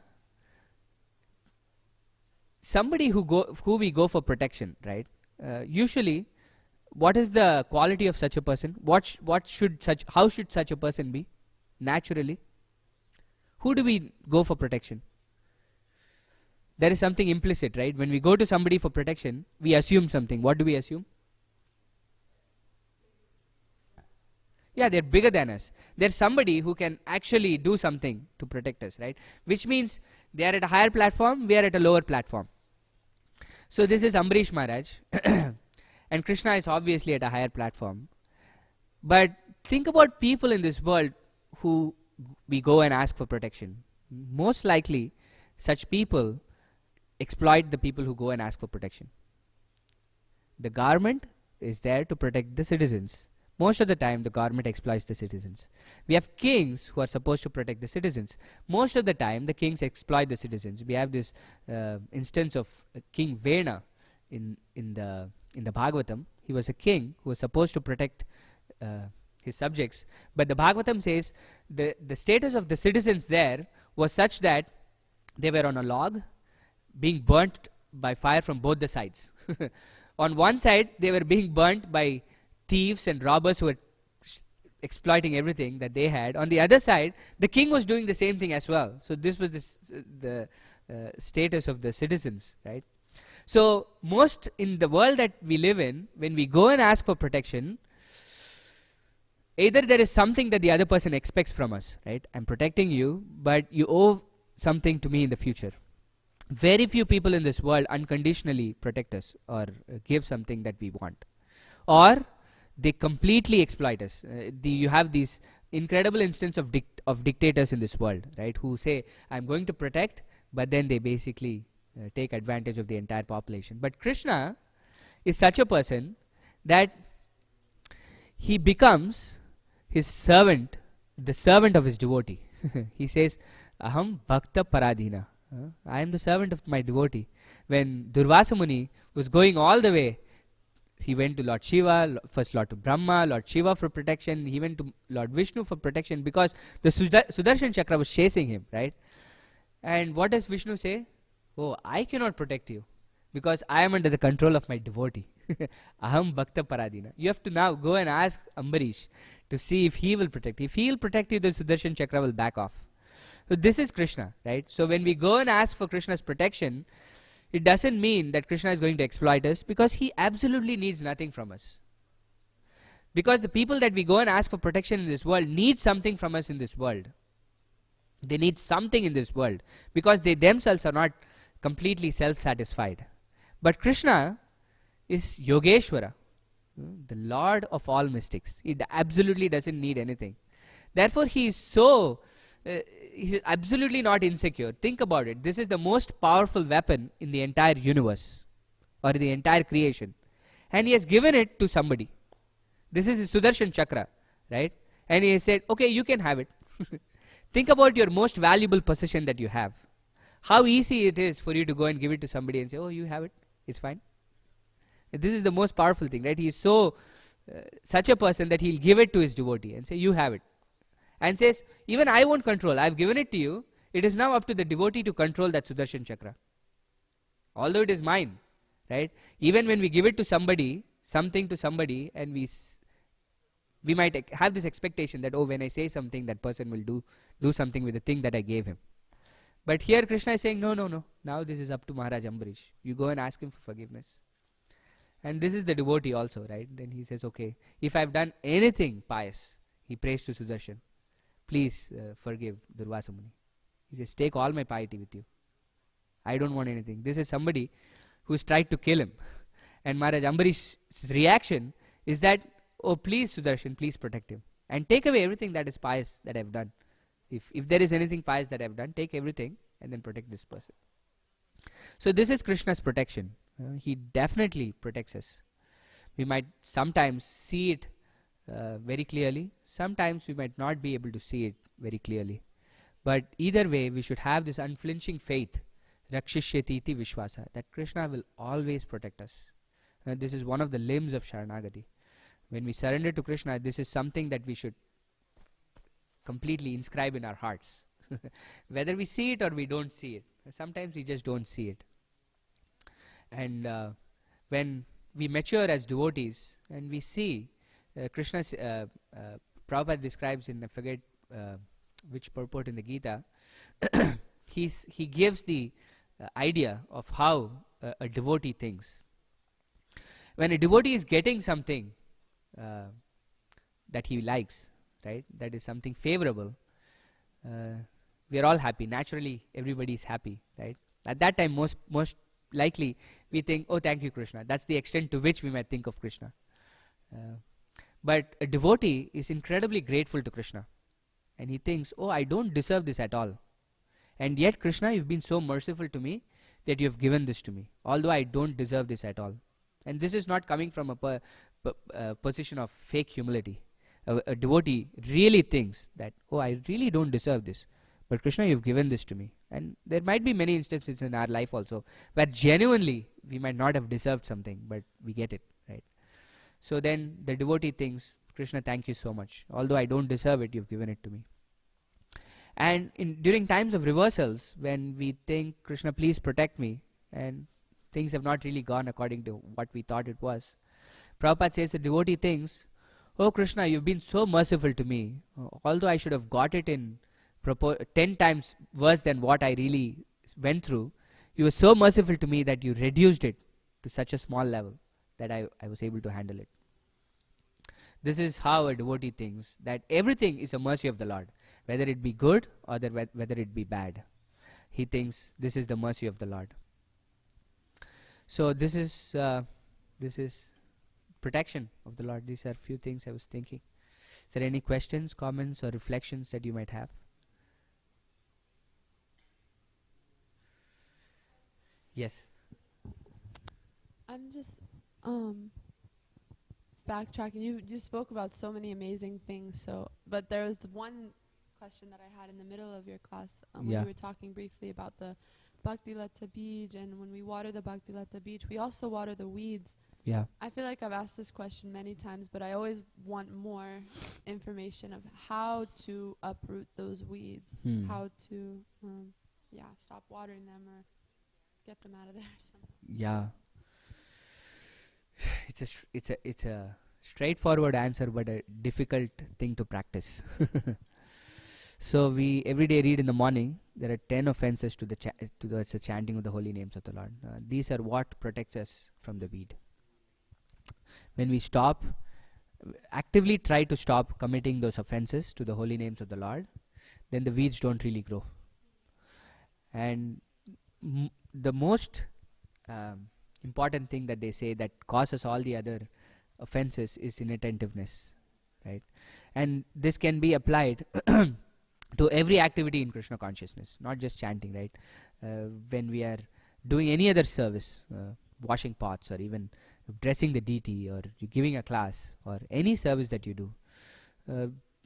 somebody who we go for protection, right? Usually, what is the quality of such a person? How should such a person be? Naturally, who do we go for protection? There is something implicit, right? When we go to somebody for protection, we assume something. What do we assume? Yeah, they're bigger than us. There's somebody who can actually do something to protect us, right? Which means they are at a higher platform, we are at a lower platform. So this is Ambarish Maharaj. And Krishna is obviously at a higher platform. But think about people in this world who we go and ask for protection. Most likely, such people exploit the people who go and ask for protection. The government is there to protect the citizens. Most of the time, the government exploits the citizens. We have kings who are supposed to protect the citizens. Most of the time, the kings exploit the citizens. We have this instance of King Vena in the Bhagavatam. He was a king who was supposed to protect his subjects. But the Bhagavatam says the status of the citizens there was such that they were on a log, being burnt by fire from both the sides. On one side, they were being burnt by thieves and robbers who were exploiting everything that they had. On the other side, the king was doing the same thing as well. So this was the status of the citizens, right? So most in the world that we live in, when we go and ask for protection, either there is something that the other person expects from us, right? I'm protecting you, but you owe something to me in the future. Very few people in this world unconditionally protect us or give something that we want. Or they completely exploit us. You have these incredible instances of dictators in this world, right? Who say, I'm going to protect, but then they basically take advantage of the entire population. But Krishna is such a person that he becomes his servant, the servant of his devotee. He says, Aham bhakta paradhina. I am the servant of my devotee. When Durvasa Muni was going all the way, he went to Lord Shiva, first Lord to Brahma, Lord Shiva for protection. He went to Lord Vishnu for protection because the Sudarshan Chakra was chasing him, right? And what does Vishnu say? Oh, I cannot protect you because I am under the control of my devotee. Aham bhakta paradhina. You have to now go and ask Ambarish to see if he will protect you. If he will protect you, the Sudarshan Chakra will back off. So this is Krishna, right? So when we go and ask for Krishna's protection, it doesn't mean that Krishna is going to exploit us, because he absolutely needs nothing from us. Because the people that we go and ask for protection in this world need something from us in this world. They need something in this world because they themselves are not completely self-satisfied. But Krishna is Yogeshwara, the Lord of all mystics. He absolutely doesn't need anything. Therefore, he is he's absolutely not insecure. Think about it. This is the most powerful weapon in the entire universe or the entire creation. And he has given it to somebody. This is his Sudarshan Chakra, right? And he has said, okay, you can have it. Think about your most valuable possession that you have. How easy it is for you to go and give it to somebody and say, oh, you have it. It's fine. This is the most powerful thing, right? He is such a person that he'll give it to his devotee and say, you have it. And says, even I won't control. I've given it to you. It is now up to the devotee to control that Sudarshan Chakra. Although it is mine, right? Even when we give it to somebody, something to somebody, and we might have this expectation that, oh, when I say something, that person will do something with the thing that I gave him. But here Krishna is saying, no. Now this is up to Maharaj Ambarish. You go and ask him for forgiveness. And this is the devotee also, right? Then he says, okay, if I've done anything pious, he prays to Sudarshan, please forgive Durvasa Muni. He says, take all my piety with you. I don't want anything. This is somebody who's tried to kill him. And Maharaj Ambarish's reaction is that, oh, please Sudarshan, please protect him. And take away everything that is pious that I've done. If there is anything pious that I've done, take everything and then protect this person. So this is Krishna's protection. He definitely protects us. We might sometimes see it very clearly. Sometimes we might not be able to see it very clearly. But either way, we should have this unflinching faith, Rakshishyati iti Vishwasa, that Krishna will always protect us. This is one of the limbs of Sharanagati. When we surrender to Krishna, this is something that we should completely inscribe in our hearts. Whether we see it or we don't see it. Sometimes we just don't see it. And when we mature as devotees and we see Krishna's Prabhupada describes in, I forget which purport in the Gita, he gives the idea of how a devotee thinks. When a devotee is getting something that he likes, right, that is something favorable, we are all happy. Naturally, everybody is happy, right? At that time, most likely, we think, oh, thank you, Krishna. That's the extent to which we might think of Krishna. But a devotee is incredibly grateful to Krishna. And he thinks, oh, I don't deserve this at all. And yet, Krishna, you've been so merciful to me that you have given this to me, although I don't deserve this at all. And this is not coming from a position of fake humility. A devotee really thinks that, oh, I really don't deserve this. But Krishna, you've given this to me. And there might be many instances in our life also where genuinely we might not have deserved something, but we get it, right? So then the devotee thinks, Krishna, thank you so much. Although I don't deserve it, you've given it to me. And during times of reversals, when we think, Krishna, please protect me, and things have not really gone according to what we thought it was. Prabhupada says a devotee thinks, "Oh Krishna, you've been so merciful to me. Although I should have got it in 10 times worse than what I really went through, you were so merciful to me that you reduced it to such a small level that I was able to handle it." This is how a devotee thinks, that everything is a mercy of the Lord, whether it be good or whether it be bad. He thinks this is the mercy of the Lord. So this is protection of the Lord. These are few things I was thinking. Is there any questions, comments, or reflections that you might have? Yes. I'm just backtracking. You spoke about so many amazing things. But there was the one question that I had in the middle of your class when Yeah. you were talking briefly about the Bhakti Lata beach, and when we water the Bhakti Lata beach, we also water the weeds. Yeah. I feel like I've asked this question many times, but I always want more information of how to uproot those weeds, how to stop watering them or get them out of there. Yeah. It's a straightforward answer, but a difficult thing to practice. So we every day read in the morning there are 10 offenses to the chanting of the holy names of the Lord. These are what protects us from the weed. When we actively try to stop committing those offenses to the holy names of the Lord, then the weeds don't really grow. And the most important thing that they say that causes all the other offenses is inattentiveness, right? And this can be applied to every activity in Krishna consciousness, not just chanting, right? When we are doing any other service, washing pots, or even dressing the deity, or giving a class, or any service that you do,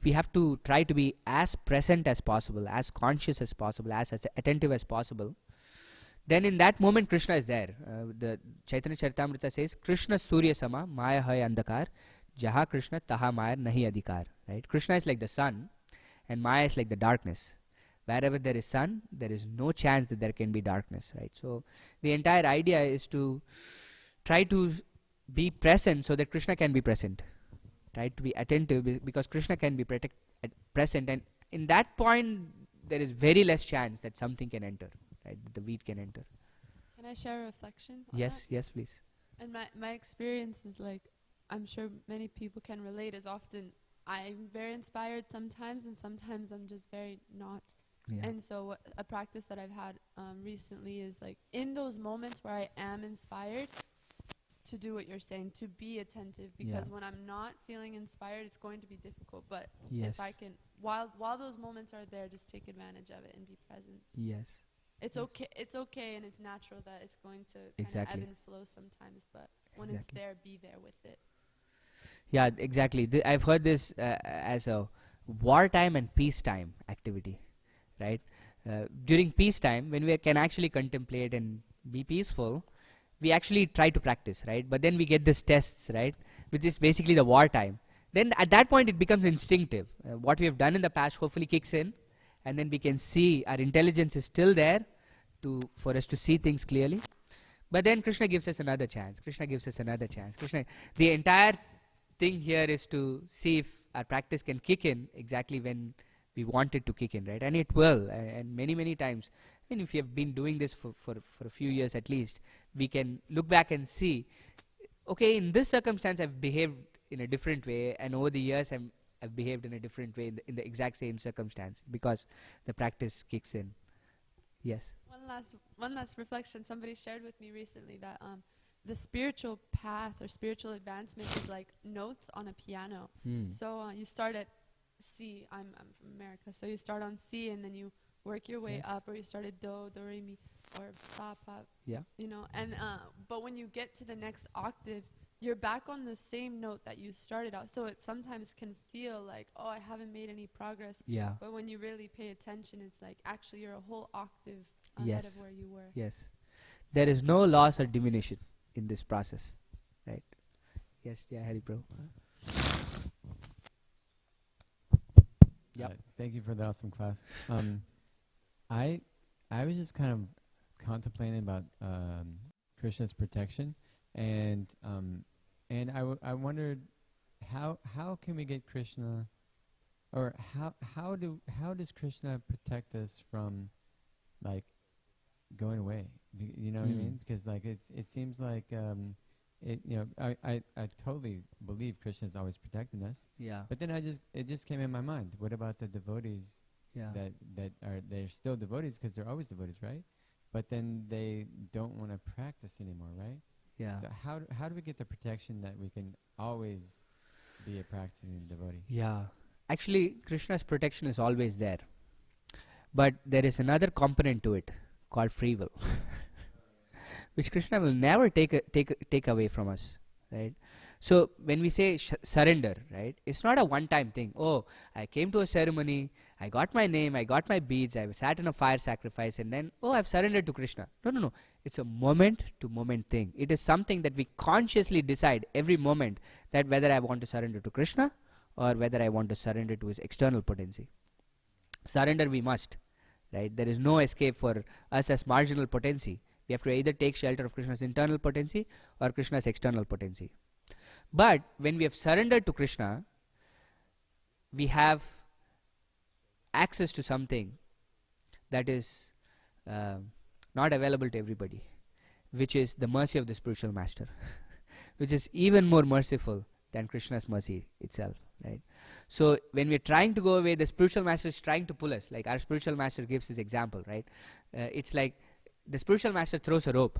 we have to try to be as present as possible, as conscious as possible, as attentive as possible. Then in that moment Krishna is there. The Chaitanya Charitamrita says, Krishna Surya Sama Maya Hai Andhakar Jaha Krishna Taha Maya Nahi Adhikar. Right? Krishna is like the sun and Maya is like the darkness. Wherever there is sun, there is no chance that there can be darkness. Right? So the entire idea is to try to be present so that Krishna can be present. Try to be attentive because Krishna can be present, and in that point there is very less chance that something can enter. Right, the weed can enter. Can I share a reflection on Yes, that? yes, please. And my experience is like, I'm sure many people can relate, is often I'm very inspired sometimes, and sometimes I'm just very not. Yeah. And so a practice that I've had recently is like, in those moments where I am inspired, to do what you're saying, to be attentive, because when I'm not feeling inspired, it's going to be difficult. But if I can, while those moments are there, just take advantage of it and be present. Yes. It's okay, and it's natural that it's going to kind of ebb and flow sometimes, but when it's there, be there with it. Yeah, exactly. I've heard this as a wartime and peacetime activity, right? During peacetime, when we can actually contemplate and be peaceful, we actually try to practice, right? But then we get these tests, right? Which is basically the wartime. Then at that point, it becomes instinctive. What we have done in the past hopefully kicks in, and then we can see our intelligence is still there for us to see things clearly. But then Krishna gives us another chance. The entire thing here is to see if our practice can kick in exactly when we want it to kick in, right? And it will. And many, many times, I mean, if you have been doing this for a few years at least, we can look back and see, okay, in this circumstance I've behaved in a different way, and over the years I've behaved in a different way in the exact same circumstance because the practice kicks in. Yes. One last reflection. Somebody shared with me recently that the spiritual path or spiritual advancement is like notes on a piano. So you start at C. I'm from America, so you start on C and then you work your way up, or you start at do, re, mi, or sa, pa. Yeah. You know, and but when you get to the next octave, you're back on the same note that you started out. So it sometimes can feel like, oh, I haven't made any progress. Yeah. But when you really pay attention, it's like actually you're a whole octave ahead of where you were. Yes. There is no loss or diminution in this process, right? Yes, yeah, Hari Prabhu. Yep. Thank you for the awesome class. I was just kind of contemplating about Krishna's protection, and I wondered how can we get Krishna, or how does Krishna protect us from like going away? You know what I mean? Because like it seems like I totally believe Krishna's always protecting us. Yeah. But then it just came in my mind. What about the devotees Yeah. they're still devotees because they're always devotees, right? But then they don't want to practice anymore, right? Yeah. So how do we get the protection that we can always be a practicing devotee? Yeah. Actually, Krishna's protection is always there. But there is another component to it called free will, which Krishna will never take away from us, right? So when we say surrender, right, it's not a one-time thing. Oh, I came to a ceremony, I got my name, I got my beads, I sat in a fire sacrifice, and then, oh, I've surrendered to Krishna. No. It's a moment-to-moment thing. It is something that we consciously decide every moment that whether I want to surrender to Krishna or whether I want to surrender to his external potency. Surrender we must, right? There is no escape for us as marginal potency. We have to either take shelter of Krishna's internal potency or Krishna's external potency. But when we have surrendered to Krishna, we have access to something that is not available to everybody, which is the mercy of the spiritual master, which is even more merciful than Krishna's mercy itself, right? So when we're trying to go away, the spiritual master is trying to pull us. Like our spiritual master gives his example, right? It's like the spiritual master throws a rope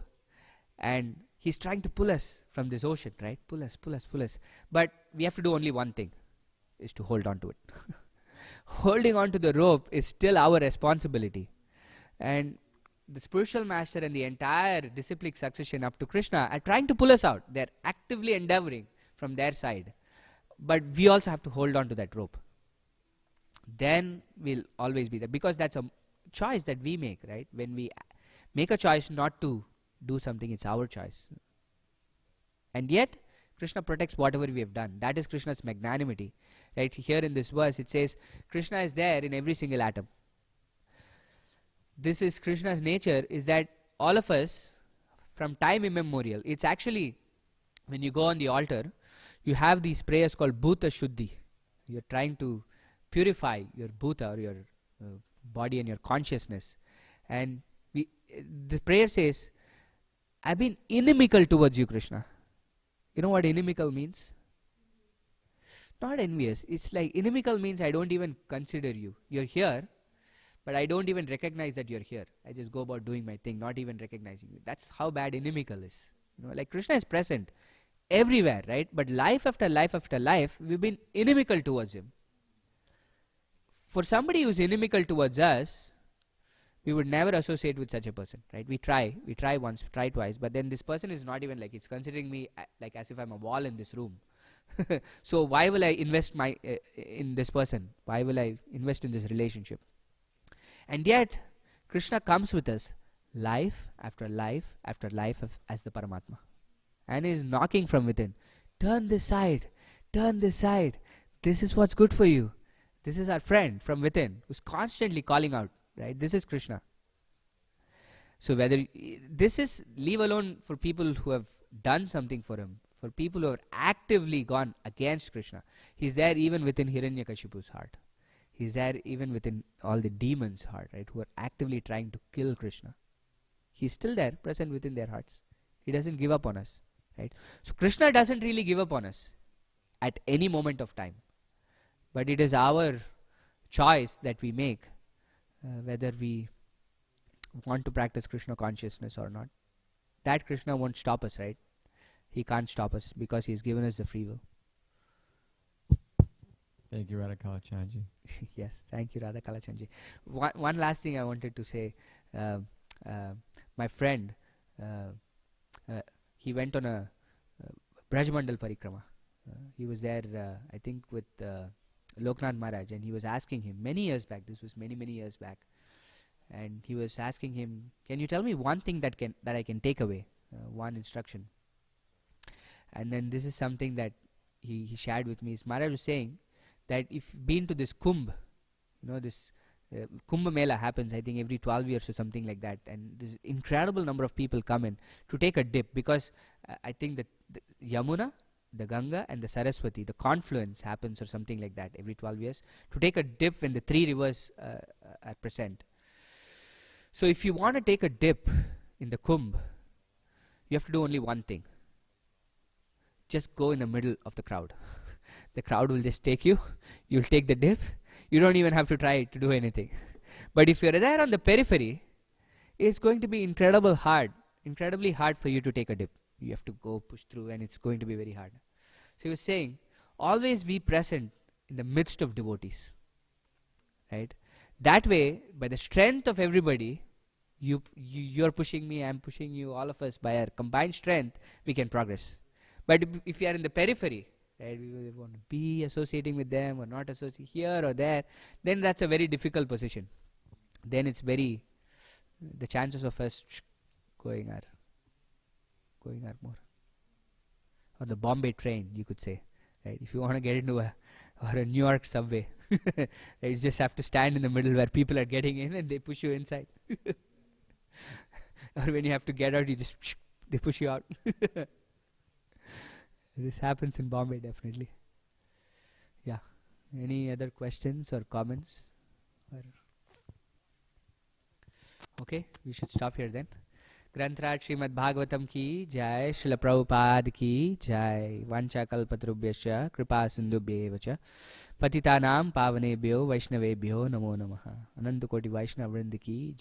and he's trying to pull us from this ocean, right? Pull us. But we have to do only one thing, is to hold on to it. Holding on to the rope is still our responsibility. And the spiritual master and the entire disciplic succession up to Krishna are trying to pull us out. They're actively endeavoring from their side. But we also have to hold on to that rope. Then we'll always be there. Because that's a choice that we make, right? When we make a choice not to do something, it's our choice. And yet, Krishna protects whatever we have done. That is Krishna's magnanimity. Right here in this verse, it says, Krishna is there in every single atom. This is Krishna's nature, is that all of us, from time immemorial, it's actually, when you go on the altar, you have these prayers called Bhuta Shuddhi. You're trying to purify your Bhuta, or your body and your consciousness. And the prayer says, I've been inimical towards you, Krishna. You know what inimical means? Not envious. It's like inimical means I don't even consider you. You're here, but I don't even recognize that you're here. I just go about doing my thing, not even recognizing you. That's how bad inimical is. You know, like Krishna is present everywhere, right? But life after life after life, we've been inimical towards him. For somebody who's inimical towards us, we would never associate with such a person, right? We try once, try twice, but then this person is not even like, it's considering me like as if I'm a wall in this room. So why will I invest in this person? Why will I invest in this relationship? And yet, Krishna comes with us life after life after life as the Paramatma. And is knocking from within. Turn this side. Turn this side. This is what's good for you. This is our friend from within who's constantly calling out. Right? This is Krishna. So whether this is, leave alone for people who have done something for him, for people who have actively gone against Krishna. He's there even within Hiranyakashipu's heart. He's there even within all the demons' heart, right? Who are actively trying to kill Krishna. He's still there, present within their hearts. He doesn't give up on us, right? So Krishna doesn't really give up on us at any moment of time. But it is our choice that we make. Whether we want to practice Krishna consciousness or not. That Krishna won't stop us, right? He can't stop us because he's given us the free will. Thank you, Radha Kalachandji. Yes, thank you, Radha Kalachandji. One last thing I wanted to say. My friend, he went on a Brajmandal Parikrama. He was there, I think, with Loknath Maharaj, and he was asking him many years back, this was many years back, and he was asking him, can you tell me one thing that I can take away, one instruction? And then this is something that he shared with me. Maharaj was saying that if you've been to this Kumbh, you know, this Kumbh Mela happens, I think, every 12 years or something like that, and this incredible number of people come in to take a dip, because I think that the Yamuna, the Ganga, and the Saraswati, the confluence happens or something like that every 12 years, to take a dip when the three rivers are present. So if you want to take a dip in the Kumbh, you have to do only one thing. Just go in the middle of the crowd. The crowd will just take you. You'll take the dip. You don't even have to try to do anything. But if you're there on the periphery, it's going to be incredibly hard for you to take a dip. You have to go push through, and it's going to be very hard. So he was saying, always be present in the midst of devotees. Right? That way, by the strength of everybody, you're pushing me, I'm pushing you, all of us, by our combined strength, we can progress. But if you are in the periphery, right, we want to be associating with them or not associate here or there, then that's a very difficult position. Then it's the chances of us going are more. Or the Bombay train, you could say. Right? If you want to get into a New York subway, right, you just have to stand in the middle where people are getting in and they push you inside. Or when you have to get out, they push you out. This happens in Bombay, definitely. Yeah. Any other questions or comments? Okay, we should stop here then. ग्रंथराज Shrimad Bhagavatam की जय, श्रील प्रभुपाद की जय। वाञ्छा कल्पतरुभ्यश्च कृपा सिन्धुभ्येव च पतितानां पावनेभ्यो वैष्णवेभ्यो नमो नमः। अनंत कोटि वैष्णव वृंद की जय।